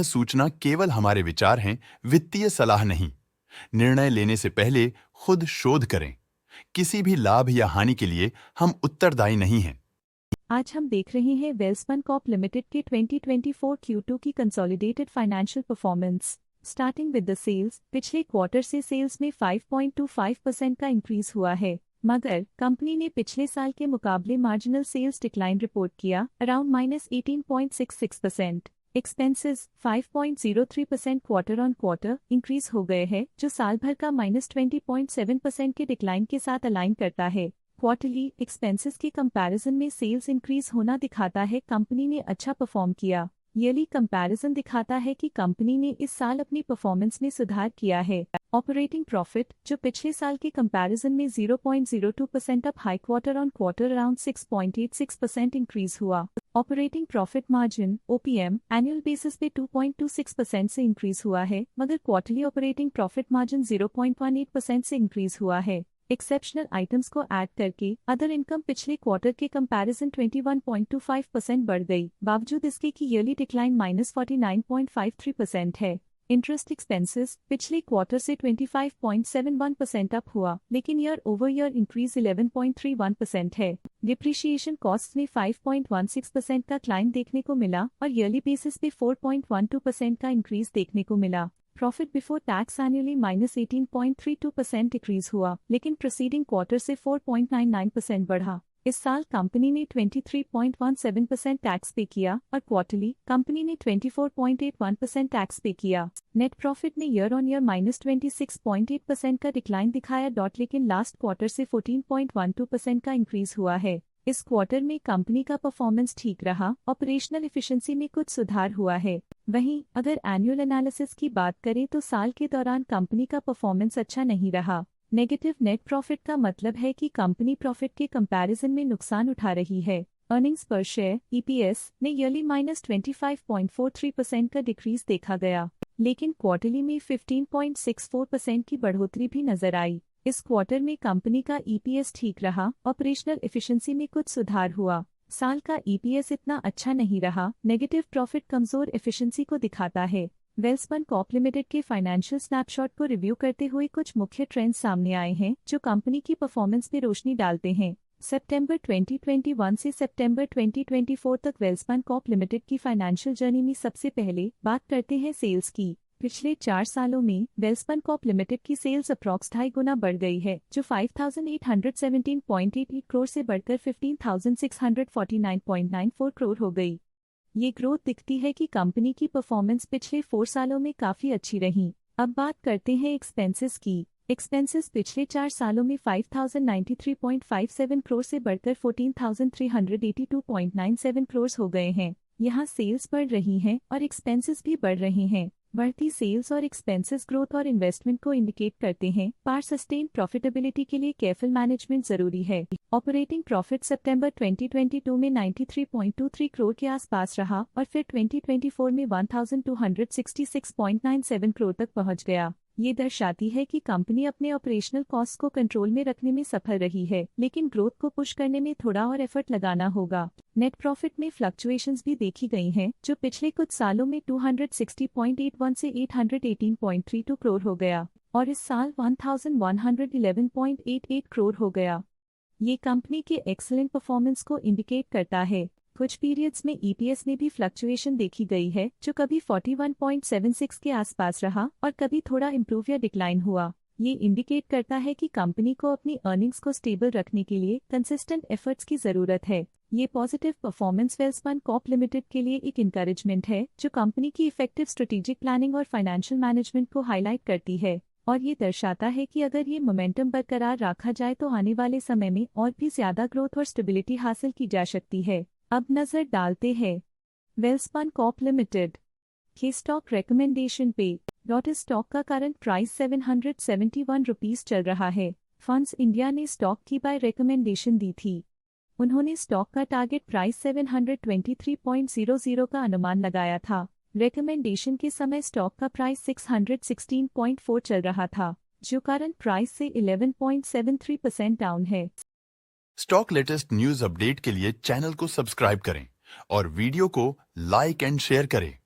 सूचना केवल हमारे विचार हैं, वित्तीय सलाह नहीं। निर्णय लेने से पहले खुद शोध करें। किसी भी लाभ या हानि के लिए हम उत्तरदायी नहीं हैं। आज हम देख रहे हैं वेल्सपन कॉर्प लिमिटेड के 2024 Q2 की consolidated financial performance. Starting with the sales, पिछले क्वार्टर से सेल्स में 5.25% का इंक्रीज हुआ है, मगर कंपनी ने पिछले साल के मुकाबले मार्जिनल सेल्स डिक्लाइन रिपोर्ट किया, around -18.66%। Expenses 5.03% quarter on quarter increase हो गए हैं, जो साल भर का -20.7% के डिक्लाइन के साथ अलाइन करता है। क्वार्टरली एक्सपेंसेस के कंपैरिजन में सेल्स इंक्रीज होना दिखाता है कंपनी ने अच्छा परफॉर्म किया। ईयरली कंपैरिजन दिखाता है कि कंपनी ने इस साल अपनी परफॉर्मेंस में सुधार किया है। ऑपरेटिंग प्रॉफिट, जो पिछले साल के कंपैरिजन में 0.02% up high, quarter on quarter around 6.86% increase हुआ। Operating profit margin OPM annual basis पे 2.26% से इंक्रीज हुआ है, मगर क्वार्टरली ऑपरेटिंग प्रॉफिट मार्जिन 0.18% से इंक्रीज हुआ है। एक्सेप्शनल आइटम्स को ऐड करके अदर इनकम पिछले क्वार्टर के कंपैरिजन 21.25% बढ़ गई, बावजूद इसके कि ईयरली डिक्लाइन -49.53% है। इंटरेस्ट एक्सपेंसेस पिछले क्वार्टर से 25.71% अप हुआ, लेकिन ईयर ओवर ईयर इंक्रीज 11.31% है। डिप्रिशिएशन कॉस्ट में 5.16% का क्लाइम देखने को मिला और ईयरली बेसिस पे 4.12% का इंक्रीज देखने को मिला। Profit before tax annually -18.32% decrease हुआ, लेकिन प्रीसीडिंग क्वार्टर से 4.99% बढ़ा। इस साल कंपनी ने 23.17% टैक्स पे किया और क्वार्टरली कंपनी ने 24.81% टैक्स पे किया। नेट प्रॉफिट ने ईयर ऑन ईयर -26.8% का डिक्लाइन दिखाया, लेकिन लास्ट क्वार्टर से 14.12% का इंक्रीज हुआ है। इस क्वार्टर में कंपनी का परफॉर्मेंस ठीक रहा, ऑपरेशनल एफिशिएंसी में कुछ सुधार हुआ है। वहीं अगर एनुअल एनालिसिस की बात करें तो साल के दौरान कंपनी का परफॉर्मेंस अच्छा नहीं रहा। नेगेटिव नेट प्रॉफिट का मतलब है कि कंपनी प्रॉफिट के कंपैरिजन में नुकसान उठा रही है। अर्निंग्स पर शेयर EPS ने ईयरली -25.43% का डिक्रीज देखा गया, लेकिन क्वार्टरली में 15.64% की बढ़ोतरी भी नजर आई। इस क्वार्टर में कंपनी का EPS ठीक रहा, ऑपरेशनल एफिशिएंसी में कुछ सुधार हुआ। साल का EPS इतना अच्छा नहीं रहा, नेगेटिव प्रॉफिट कमजोर एफिशिएंसी को दिखाता है। वेल्सपन कॉर्प लिमिटेड के फाइनेंशियल स्नैपशॉट को रिव्यू करते हुए कुछ मुख्य ट्रेंड्स सामने आए हैं, जो कंपनी की परफॉर्मेंस में रोशनी डालते हैं। सितंबर 2021 से सितंबर 2024 तक वेल्सपन कॉर्प लिमिटेड की फाइनेंशियल जर्नी में सबसे पहले बात करते हैं सेल्स की। पिछले 4 सालों में वेल्सपन कॉर्प लिमिटेड की सेल्स अप्रॉक्स 2.5 गुना बढ़ गई है, जो 5,817.88 करोड़ से बढ़कर 15,649.94 करोड़ हो गई। ये ग्रोथ दिखती है कि कंपनी की परफॉर्मेंस पिछले 4 सालों में काफी अच्छी रही। अब बात करते हैं एक्सपेंसेस की। एक्सपेंसेस पिछले 4 सालों में 5,093.57 करोड़ से बढ़कर 14,382.97 करोड़ हो गए हैं। यहाँ सेल्स बढ़ रही हैं और एक्सपेंसेस भी बढ़ रहे हैं। बढ़ती सेल्स और एक्सपेंसेस ग्रोथ और इन्वेस्टमेंट को इंडिकेट करते हैं, पर सस्टेन प्रॉफिटेबिलिटी के लिए केयरफुल मैनेजमेंट जरूरी है। ऑपरेटिंग प्रॉफिट सितंबर 2022 में 93.23 करोड़ के आसपास रहा और फिर 2024 में 1,266.97 करोड़ तक पहुंच गया। ये दर्शाती है कि कंपनी अपने ऑपरेशनल कॉस्ट को कंट्रोल में रखने में सफल रही है, लेकिन ग्रोथ को पुश करने में थोड़ा और एफर्ट लगाना होगा। नेट प्रॉफिट में फ्लक्चुएशंस भी देखी गई हैं, जो पिछले कुछ सालों में 260.81 से 818.32 करोड़ हो गया और इस साल 1,111.88 करोड़ हो गया। ये कंपनी के एक्सीलेंट परफॉर्मेंस को इंडिकेट करता है। कुछ पीरियड्स में EPS में भी फ्लक्चुएशन देखी गई है, जो कभी 41.76 के आसपास रहा और कभी थोड़ा इम्प्रूव या डिक्लाइन हुआ। ये इंडिकेट करता है कि कंपनी को अपनी अर्निंग्स को स्टेबल रखने के लिए कंसिस्टेंट एफर्ट्स की जरूरत है। ये positive performance Welspun Corp limited के लिए एक इंकरेजमेंट है, जो कंपनी की इफेक्टिव स्ट्रेटेजिक प्लानिंग और फाइनेंशियल मैनेजमेंट को हाईलाइट करती है और ये दर्शाता है कि अगर ये मोमेंटम बरकरार रखा जाए तो आने वाले समय में और भी ज्यादा ग्रोथ और स्टेबिलिटी हासिल की जा सकती है। अब नजर डालते हैं वेल्सपन कॉर्प लिमिटेड के स्टॉक रिकमेंडेशन पे। स्टॉक का करंट प्राइस 771 रुपीस चल रहा है। फंड्स इंडिया ने स्टॉक की बाय रिकमेंडेशन दी थी। उन्होंने स्टॉक का टारगेट प्राइस 723.00 का अनुमान लगाया था। रिकमेंडेशन के समय स्टॉक का प्राइस 616.4 चल रहा था, जो करंट प्राइस से 11.73% डाउन है। स्टॉक लेटेस्ट न्यूज अपडेट के लिए चैनल को सब्सक्राइब करें और वीडियो को लाइक एंड शेयर करें।